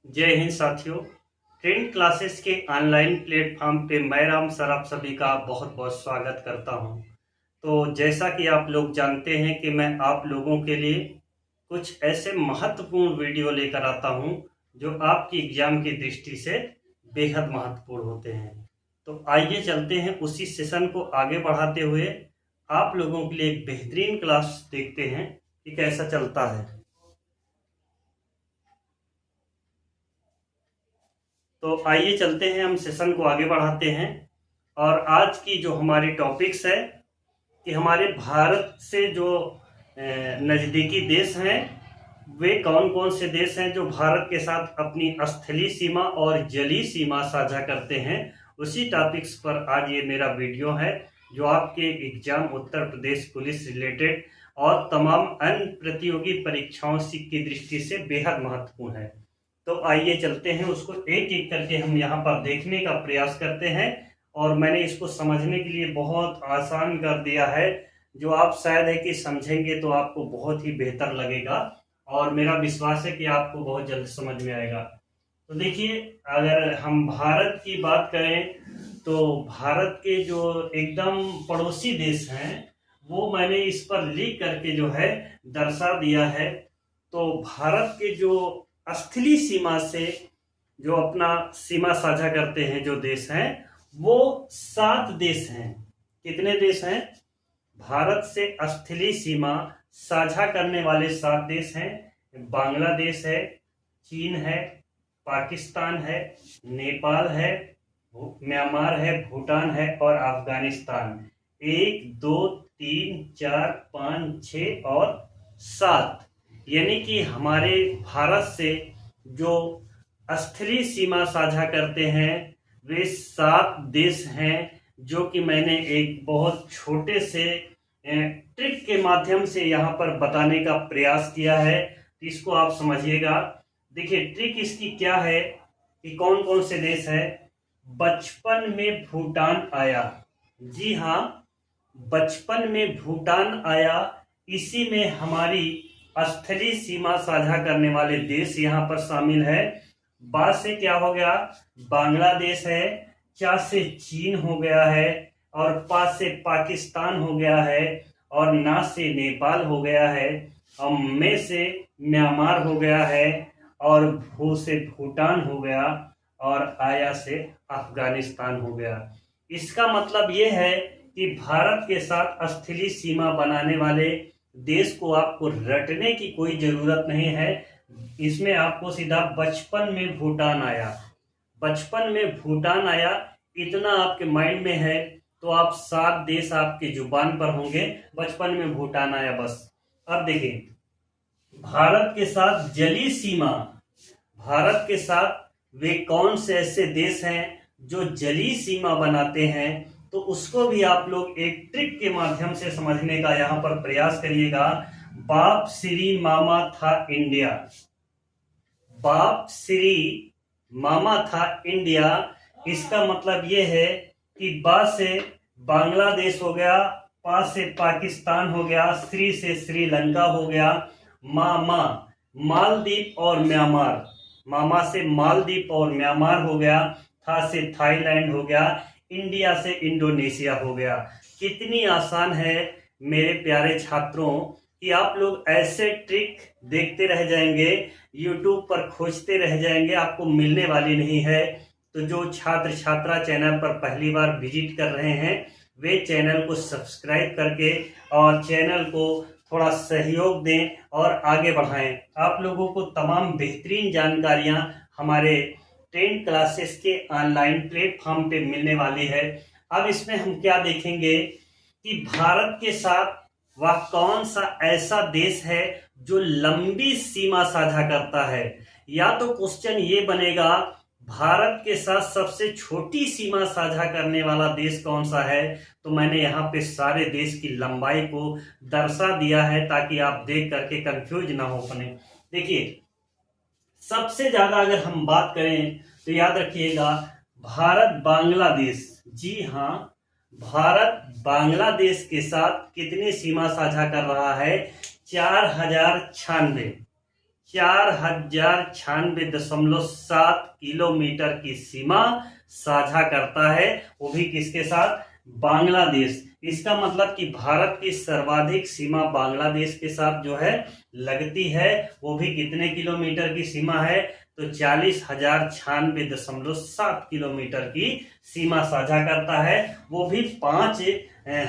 जय हिंद साथियों। Trend classes के ऑनलाइन प्लेटफॉर्म पे मैं राम सर आप सभी का बहुत बहुत स्वागत करता हूं। तो जैसा कि आप लोग जानते हैं कि मैं आप लोगों के लिए कुछ ऐसे महत्वपूर्ण वीडियो लेकर आता हूं जो आपकी एग्जाम की दृष्टि से बेहद महत्वपूर्ण होते हैं। तो आइए चलते हैं उसी सेशन को आगे बढ़ाते हुए आप लोगों के लिए एक बेहतरीन क्लास देखते हैं कि कैसा चलता है। तो आइए चलते हैं, हम सेशन को आगे बढ़ाते हैं। और आज की जो हमारी टॉपिक्स है कि हमारे भारत से जो नज़दीकी देश हैं वे कौन कौन से देश हैं जो भारत के साथ अपनी स्थलीय सीमा और जलीय सीमा साझा करते हैं। उसी टॉपिक्स पर आज ये मेरा वीडियो है जो आपके exam Uttar Pradesh police related और तमाम अन्य प्रतियोगी परीक्षाओं की दृष्टि से बेहद महत्वपूर्ण है। तो आइए चलते हैं, उसको एक एक करके हम यहाँ पर देखने का प्रयास करते हैं। और मैंने इसको समझने के लिए बहुत आसान कर दिया है, जो आप शायद है कि समझेंगे तो आपको बहुत ही बेहतर लगेगा और मेरा विश्वास है कि आपको बहुत जल्द समझ में आएगा। तो देखिए, अगर हम भारत की बात करें तो भारत के जो एकदम पड़ोसी देश हैं वो मैंने इस पर लिख करके जो है दर्शा दिया है। तो भारत के जो स्थलीय सीमा से जो अपना सीमा साझा करते हैं जो देश हैं वो 7 देश हैं। कितने देश हैं? भारत से स्थलीय सीमा साझा करने वाले 7 देश हैं। बांग्लादेश है, चीन है, पाकिस्तान है, नेपाल है, म्यांमार है, भूटान है और अफगानिस्तान। 1 2 3 4 5 6 और 7, यानी कि हमारे भारत से जो स्थलीय सीमा साझा करते हैं वे 7 देश हैं, जो कि मैंने एक बहुत छोटे से ट्रिक के माध्यम से यहाँ पर बताने का प्रयास किया है। तो इसको आप समझिएगा। देखिए, ट्रिक इसकी क्या है कि कौन कौन से देश है। बचपन में भूटान आया, जी हाँ, बचपन में भूटान आया। इसी में हमारी स्थलीय सीमा साझा करने वाले देश यहाँ पर शामिल है। बा से क्या हो गया? बांग्लादेश है। चा से चीन हो गया है और पा से पाकिस्तान हो गया है और ना से नेपाल हो गया है और में से म्यांमार हो गया है और भू से भूटान हो गया और आया से अफगानिस्तान हो गया। इसका मतलब यह है कि भारत के साथ स्थलीय सीमा बनाने वाले देश को आपको रटने की कोई जरूरत नहीं है। इसमें आपको सीधा बचपन में भूटान आया, बचपन में भूटान आया, इतना आपके माइंड में है तो आप 7 देश आपके जुबान पर होंगे। बचपन में भूटान आया, बस। अब देखिए, भारत के साथ जलीय सीमा, भारत के साथ वे कौन से ऐसे देश हैं जो जलीय सीमा बनाते हैं, तो उसको भी आप लोग एक ट्रिक के माध्यम से समझने का यहाँ पर प्रयास करिएगा। बाप श्री मामा था इंडिया, बाप श्री मामा था इंडिया। इसका मतलब यह है कि बा से बांग्लादेश हो गया, पा से पाकिस्तान हो गया, श्री से श्रीलंका हो गया, मामा मालदीव और म्यांमार, मामा से मालदीव और म्यांमार हो गया, था से थाईलैंड हो गया, इंडिया से इंडोनेशिया हो गया। कितनी आसान है मेरे प्यारे छात्रों कि आप लोग ऐसे ट्रिक देखते रह जाएंगे, यूट्यूब पर खोजते रह जाएंगे, आपको मिलने वाली नहीं है। तो जो छात्र छात्रा चैनल पर पहली बार विजिट कर रहे हैं वे चैनल को सब्सक्राइब करके और चैनल को थोड़ा सहयोग दें और आगे बढ़ाएं। आप लोगों को तमाम बेहतरीन जानकारियां हमारे ट्रेंड क्लासेस के ऑनलाइन प्लेटफॉर्म पे मिलने वाली है। अब इसमें हम क्या देखेंगे कि भारत के साथ वह कौन सा ऐसा देश है जो लंबी सीमा साझा करता है। या तो क्वेश्चन ये बनेगा, भारत के साथ सबसे छोटी सीमा साझा करने वाला देश कौन सा है। तो मैंने यहाँ पे सारे देश की लंबाई को दर्शा दिया है ताकि आप देख करके कंफ्यूज ना हो बने। देखिए, सबसे ज्यादा अगर हम बात करें तो याद रखिएगा, भारत बांग्लादेश, जी हाँ, भारत बांग्लादेश के साथ कितनी सीमा साझा कर रहा है? 4096, 4096.7 किलोमीटर की सीमा साझा करता है, वो भी किसके साथ? बांग्लादेश। इसका मतलब कि भारत की सर्वाधिक सीमा बांग्लादेश के साथ जो है लगती है, वो भी कितने किलोमीटर की सीमा है? तो 40,096.7 किलोमीटर की सीमा साझा करता है। वो भी 5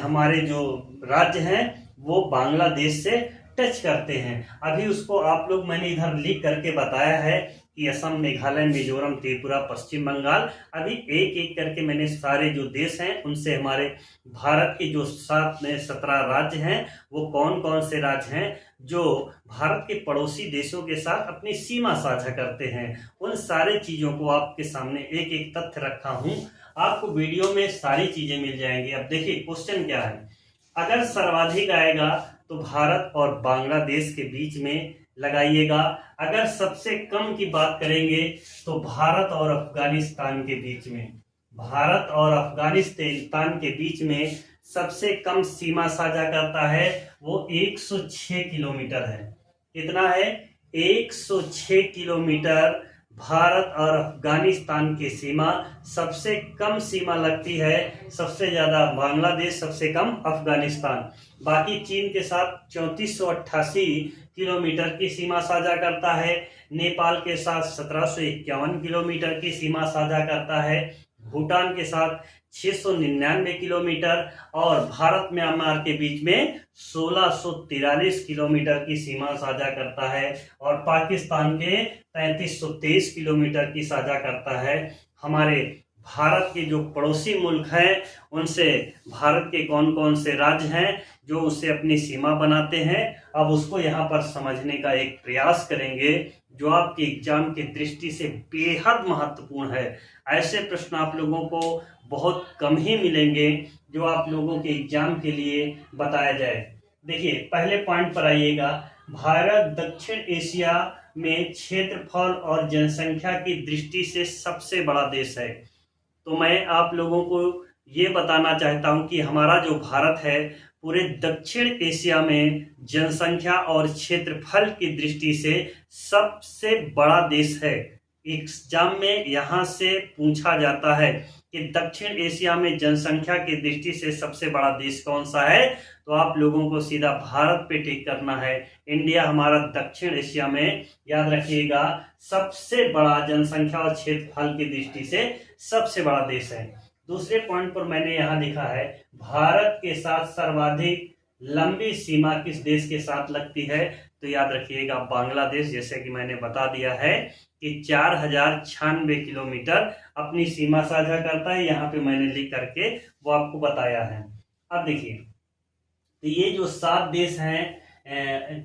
हमारे जो राज्य हैं वो बांग्लादेश से टच करते हैं। अभी उसको आप लोग, मैंने इधर लिख करके बताया है कि असम, मेघालय, मिजोरम, त्रिपुरा, पश्चिम बंगाल। अभी एक एक करके मैंने सारे जो देश हैं उनसे हमारे भारत के जो 17 राज्य हैं वो कौन कौन से राज्य हैं जो भारत के पड़ोसी देशों के साथ अपनी सीमा साझा करते हैं, उन सारे चीजों को आपके सामने एक एक तथ्य रखा हूं। आपको वीडियो में सारी चीजें मिल जाएंगी। अब देखिए क्वेश्चन क्या है। अगर सर्वाधिक आएगा तो भारत और बांग्लादेश के बीच में लगाइएगा। अगर सबसे कम की बात करेंगे तो भारत और अफगानिस्तान के बीच में, भारत और अफगानिस्तान के बीच में सबसे कम सीमा साझा करता है वो 106 किलोमीटर है। कितना है? 106 किलोमीटर भारत और अफगानिस्तान की सीमा। सबसे कम सीमा लगती है, सबसे ज्यादा बांग्लादेश, सबसे कम अफगानिस्तान। बाकी चीन के साथ 3488 किलोमीटर की सीमा साझा करता है। नेपाल के साथ 1751 किलोमीटर की सीमा साझा करता है। भूटान के साथ 699 किलोमीटर और भारत म्यांमार के बीच में 1643 किलोमीटर की सीमा साझा करता है। और पाकिस्तान के 3523 किलोमीटर की साझा करता है। हमारे भारत के जो पड़ोसी मुल्क हैं उनसे भारत के कौन कौन से राज्य हैं जो उससे अपनी सीमा बनाते हैं, अब उसको यहाँ पर समझने का एक प्रयास करेंगे जो आपके एग्जाम की दृष्टि से बेहद महत्वपूर्ण है। ऐसे प्रश्न आप लोगों को बहुत कम ही मिलेंगे जो आप लोगों के एग्जाम के लिए बताया जाए। देखिए पहले पॉइंट पर आइएगा। भारत दक्षिण एशिया में क्षेत्रफल और जनसंख्या की दृष्टि से सबसे बड़ा देश है। तो मैं आप लोगों को ये बताना चाहता हूं कि हमारा जो भारत है पूरे दक्षिण एशिया में जनसंख्या और क्षेत्रफल की दृष्टि से सबसे बड़ा देश है। एग्जाम में यहाँ से पूछा जाता है कि दक्षिण एशिया में जनसंख्या की दृष्टि से सबसे बड़ा देश कौन सा है, तो आप लोगों को सीधा भारत पे टिक करना है। इंडिया हमारा दक्षिण एशिया में, याद रखिएगा, सबसे बड़ा जनसंख्या और क्षेत्रफल की दृष्टि से सबसे बड़ा देश है। दूसरे पॉइंट पर मैंने यहाँ लिखा है भारत के साथ सर्वाधिक लंबी सीमा किस देश के साथ लगती है, तो याद रखिएगा बांग्लादेश। जैसे कि मैंने बता दिया है कि 4096 किलोमीटर अपनी सीमा साझा करता है। यहाँ पे मैंने लिख करके वो आपको बताया है। अब देखिए तो ये जो 7 देश हैं,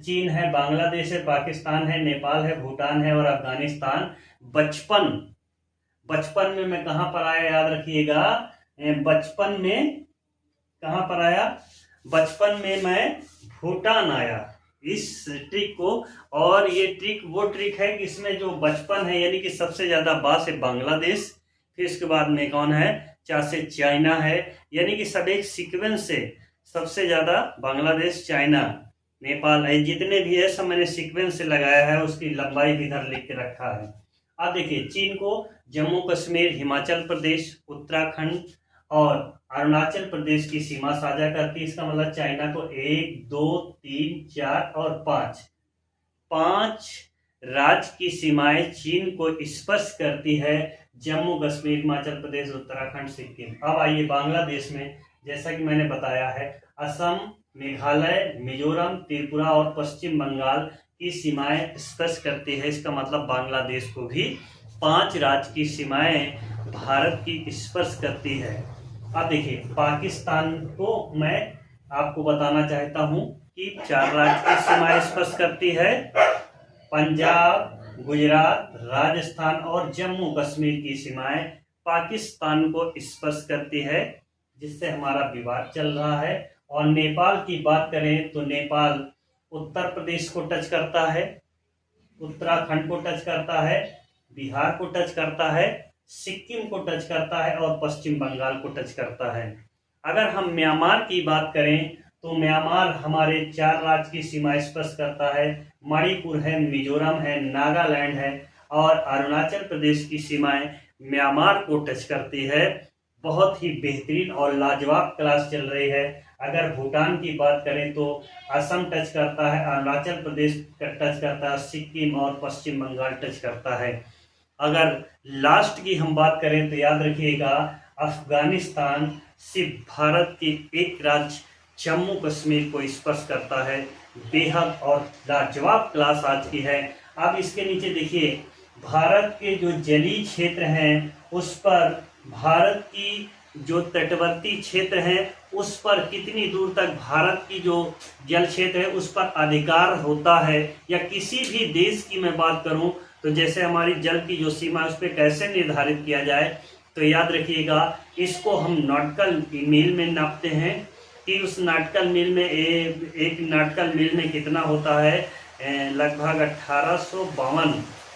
चीन है, बांग्लादेश है, पाकिस्तान है, नेपाल है, भूटान है और अफगानिस्तान। बचपन में मैं कहाँ पर आया, याद रखिएगा, बचपन में कहाँ पर आया? बचपन में मैं भूटान आया। इस ट्रिक को, और ये ट्रिक वो ट्रिक है कि इसमें जो बचपन है यानी कि सबसे ज्यादा बा से बांग्लादेश, फिर इसके बाद में कौन है, चा से चाइना है, यानी कि सब एक सीक्वेंस से सबसे ज्यादा बांग्लादेश, चाइना, नेपाल, जितने भी है सब मैंने सीक्वेंस से लगाया है, उसकी लंबाई भी इधर लिख के रखा है। अब देखिए चीन को जम्मू कश्मीर, हिमाचल प्रदेश, उत्तराखंड और अरुणाचल प्रदेश की सीमा साझा करती है। इसका मतलब चाइना को 1, 2, 3, 4 और 5 राज्य की सीमाएं चीन को स्पर्श करती है। जम्मू कश्मीर, हिमाचल प्रदेश, उत्तराखंड, सिक्किम। अब आइए बांग्लादेश में, जैसा कि मैंने बताया है, असम, मेघालय, मिजोरम, त्रिपुरा और पश्चिम बंगाल की सीमाएं स्पर्श करती है। इसका मतलब बांग्लादेश को भी 5 राज्य की सीमाएं भारत की स्पर्श करती है। अब देखिए पाकिस्तान को मैं आपको बताना चाहता हूं कि 4 राज्य की सीमाएं स्पर्श करती है। पंजाब, गुजरात, राजस्थान और जम्मू कश्मीर की सीमाएं पाकिस्तान को स्पर्श करती है, जिससे हमारा विवाद चल रहा है। और नेपाल की बात करें तो नेपाल उत्तर प्रदेश को टच करता है, उत्तराखंड को टच करता है, बिहार को टच करता है, सिक्किम को टच करता है और पश्चिम बंगाल को टच करता है। अगर हम म्यांमार की बात करें तो म्यांमार हमारे 4 राज्य की सीमा स्पर्श करता है। मणिपुर है, मिजोरम है, नागालैंड है और अरुणाचल प्रदेश की सीमाएं म्यांमार को टच करती है। बहुत ही बेहतरीन और लाजवाब क्लास चल रही है। अगर भूटान की बात करें तो असम टच करता है, अरुणाचल प्रदेश टच करता है, सिक्किम और पश्चिम बंगाल टच करता है। अगर लास्ट की हम बात करें तो याद रखिएगा, अफगानिस्तान सिर्फ भारत के एक राज्य जम्मू कश्मीर को स्पर्श करता है। बेहद और लाजवाब क्लास आज की है। अब इसके नीचे देखिए, भारत के जो जलीय क्षेत्र हैं उस पर, भारत की जो तटवर्ती क्षेत्र है उस पर कितनी दूर तक भारत की जो जल क्षेत्र है उस पर अधिकार होता है, या किसी भी देश की मैं बात करूं तो जैसे हमारी जल की जो सीमा है उस पर कैसे निर्धारित किया जाए, तो याद रखिएगा इसको हम नॉटिकल मील में नापते हैं कि उस नॉटिकल मील में एक नॉटिकल मील में कितना होता है, लगभग 1852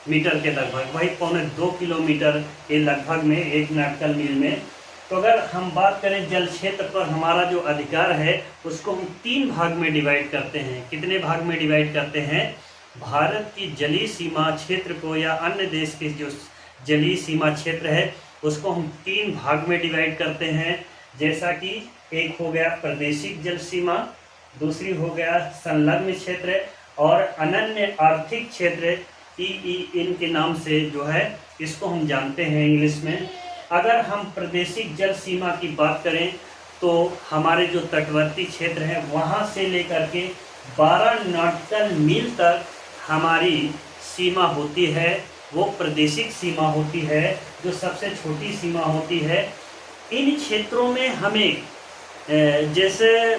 मीटर के लगभग, वही 1.25 किलोमीटर के लगभग में एक नॉटिकल मील में। तो अगर हम बात करें जल क्षेत्र पर हमारा जो अधिकार है उसको हम 3 भाग में डिवाइड करते हैं। कितने भाग में डिवाइड करते हैं? भारत की जलीय सीमा क्षेत्र को या अन्य देश के जो जलीय सीमा क्षेत्र है उसको हम 3 भाग में डिवाइड करते हैं। जैसा कि एक हो गया प्रादेशिक जल सीमा, दूसरी हो गया संलग्न क्षेत्र और अनन्य आर्थिक क्षेत्र, EEN के नाम से जो है इसको हम जानते हैं इंग्लिश में। अगर हम प्रादेशिक जल सीमा की बात करें तो हमारे जो तटवर्ती क्षेत्र हैं वहाँ से लेकर के 12 नॉटिकल मील तक हमारी सीमा होती है, वो प्रादेशिक सीमा होती है, जो सबसे छोटी सीमा होती है। इन क्षेत्रों में हमें जैसे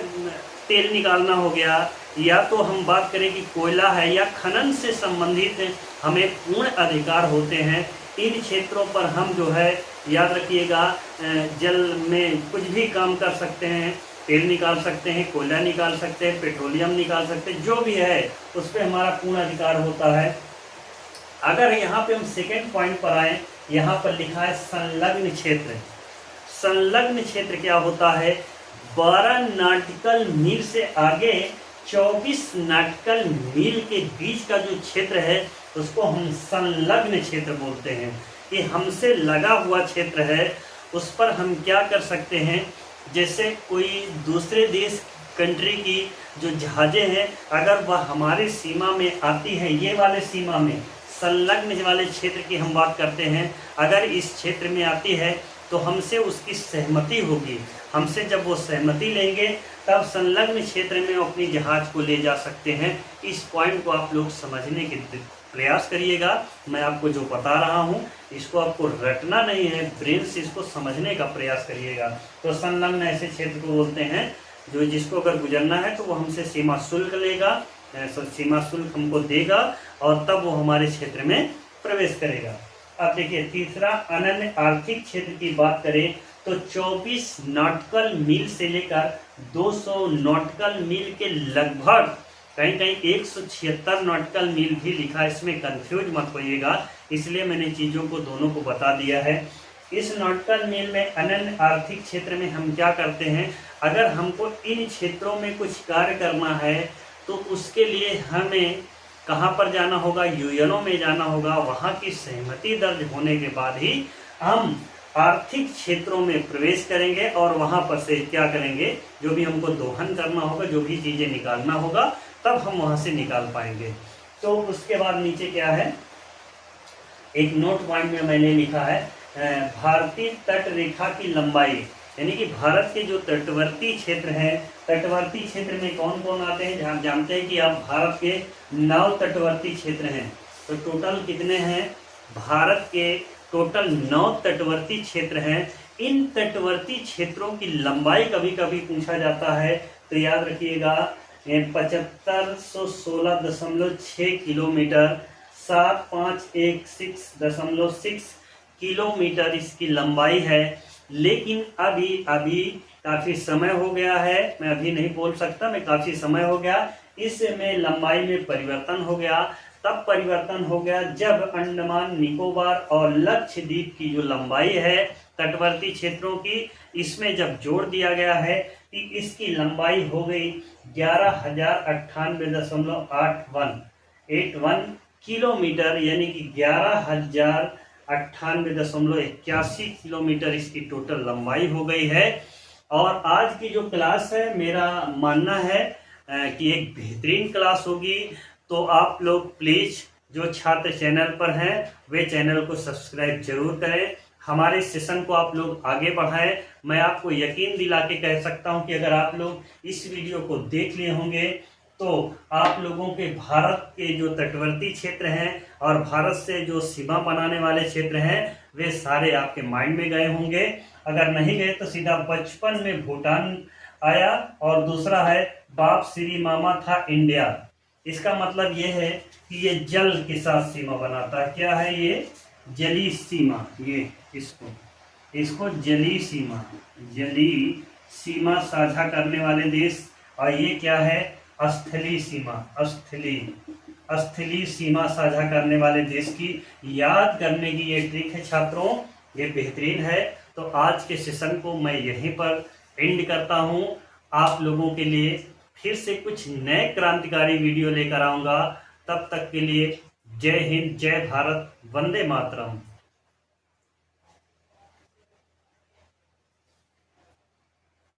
तेल निकालना हो गया, या तो हम बात करें कि कोयला है या खनन से संबंधित हमें पूर्ण अधिकार होते हैं। इन क्षेत्रों पर हम जो है याद रखिएगा जल में कुछ भी काम कर सकते हैं, तेल निकाल सकते हैं, कोयला निकाल सकते हैं, पेट्रोलियम निकाल सकते हैं, जो भी है उस पर हमारा पूर्ण अधिकार होता है। अगर यहाँ पे हम सेकेंड पॉइंट पर आए, यहाँ पर लिखा है संलग्न क्षेत्र। संलग्न क्षेत्र क्या होता है? 12 नॉटिकल मील से आगे 24 नॉटिकल मील के बीच का जो क्षेत्र है उसको हम संलग्न क्षेत्र बोलते हैं। ये हमसे लगा हुआ क्षेत्र है, उस पर हम क्या कर सकते हैं, जैसे कोई दूसरे देश कंट्री की जो जहाज़ें हैं अगर वह हमारी सीमा में आती हैं, ये वाले सीमा में संलग्न वाले क्षेत्र की हम बात करते हैं, अगर इस क्षेत्र में आती है तो हमसे उसकी सहमति होगी। हमसे जब वो सहमति लेंगे तब संलग्न क्षेत्र में अपनी जहाज़ को ले जा सकते हैं। इस पॉइंट को आप लोग समझने के प्रयास करिएगा। मैं आपको जो बता रहा हूँ इसको आपको रटना नहीं है, ब्रेन से इसको समझने का प्रयास करिएगा। तो संलग्न ऐसे क्षेत्र को बोलते हैं जो जिसको अगर गुजरना है तो वो हमसे सीमा शुल्क लेगा, सीमा शुल्क हमको देगा और तब वो हमारे क्षेत्र में प्रवेश करेगा। अब देखिए तीसरा, अनन्य आर्थिक क्षेत्र की बात करें तो 24 नॉटिकल मील से लेकर 200 नॉटिकल मील के लगभग, कहीं कहीं 176 नॉटिकल मील भी लिखा है, इसमें कंफ्यूज मत होइएगा, इसलिए मैंने चीज़ों को दोनों को बता दिया है। इस नॉटिकल मील में अनन्य आर्थिक क्षेत्र में हम क्या करते हैं, अगर हमको इन क्षेत्रों में कुछ कार्य करना है तो उसके लिए हमें कहाँ पर जाना होगा, यूएनओ में जाना होगा। वहाँ की सहमति दर्ज होने के बाद ही हम आर्थिक क्षेत्रों में प्रवेश करेंगे और वहाँ पर से क्या करेंगे, जो भी हमको दोहन करना होगा, जो भी चीज़ें निकालना होगा, तब हम वहाँ से निकाल पाएंगे। तो उसके बाद नीचे क्या है, एक नोट पॉइंट में मैंने लिखा है भारतीय तट रेखा की लंबाई, यानी कि भारत के जो तटवर्ती क्षेत्र हैं, तटवर्ती क्षेत्र में कौन कौन आते हैं, जहाँ जानते हैं कि आप भारत के 9 तटवर्ती क्षेत्र हैं। तो टोटल कितने हैं, भारत के टोटल 9 तटवर्ती क्षेत्र हैं। इन तटवर्ती क्षेत्रों की लंबाई कभी कभी पूछा जाता है, तो याद रखिएगा 7516.6 किलोमीटर, 7516.6 किलोमीटर इसकी लंबाई है। लेकिन अभी काफ़ी समय हो गया है, मैं अभी नहीं बोल सकता, मैं काफ़ी समय हो गया, इसमें लंबाई में परिवर्तन हो गया। तब परिवर्तन हो गया जब अंडमान निकोबार और लक्षद्वीप की जो लंबाई है तटवर्ती क्षेत्रों की, इसमें जब जोड़ दिया गया है कि इसकी लंबाई हो गई 11,098.81 किलोमीटर, यानी कि 11,098.81 किलोमीटर इसकी टोटल लंबाई हो गई है। और आज की जो क्लास है, मेरा मानना है कि एक बेहतरीन क्लास होगी। तो आप लोग प्लीज़ जो छात्र चैनल पर हैं वे चैनल को सब्सक्राइब जरूर करें, हमारे सेशन को आप लोग आगे बढ़ाएं। मैं आपको यकीन दिला के कह सकता हूं कि अगर आप लोग इस वीडियो को देख लिए होंगे तो आप लोगों के भारत के जो तटवर्ती क्षेत्र हैं और भारत से जो सीमा बनाने वाले क्षेत्र हैं वे सारे आपके माइंड में गए होंगे। अगर नहीं गए तो सीधा बचपन में भूटान आया, और दूसरा है बाप श्री मामा था इंडिया। इसका मतलब ये है कि ये जल के साथ सीमा बनाता है। क्या है ये? जली सीमा। ये इसको जली सीमा साझा करने वाले देश। और ये क्या है? स्थलीय सीमा। स्थलीय सीमा साझा करने वाले देश की याद करने की ये ट्रिक है छात्रों, ये बेहतरीन है। तो आज के सेशन को मैं यहीं पर एंड करता हूँ। आप लोगों के लिए फिर से कुछ नए क्रांतिकारी वीडियो लेकर आऊँगा। तब तक के लिए जय हिंद, जय भारत, वंदे मातरम।